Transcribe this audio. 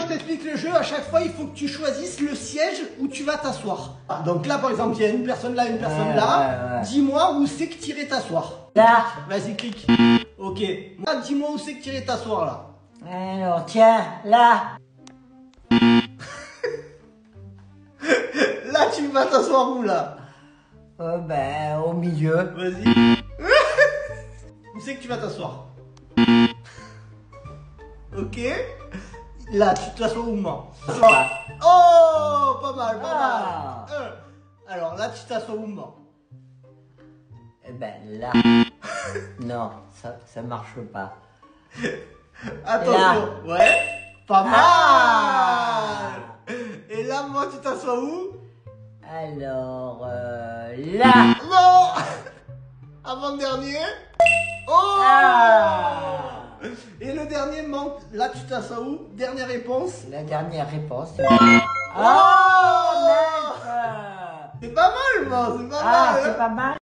je t'explique le jeu, à chaque fois, il faut que tu choisisses le siège où tu vas t'asseoir. Donc là, par exemple, il y a une personne là, une personne là. Dis-moi où c'est que tu irais t'asseoir. Là. Vas-y, clique. Ok. Moi, dis-moi où c'est que tu irais t'asseoir là. Alors, tiens, là. Là, tu vas t'asseoir où là? Ben, au milieu. Vas-y. Où c'est que tu vas t'asseoir? Ok. Là, tu t'assois où, moi? Oh, pas mal, pas mal. Alors là, tu t'assois où, moi? Eh ben, là. Non, ça marche pas. Attention. Là. Ouais. Pas mal. Ah. Et là, moi, tu t'assois où? Alors, là. Non. Avant-dernier. Oh. Ah. Et le dernier manque. Là, tu t'assois où? Dernière réponse. La dernière réponse. Oh, Oh, c'est pas mal, moi. C'est pas mal. c'est pas mal.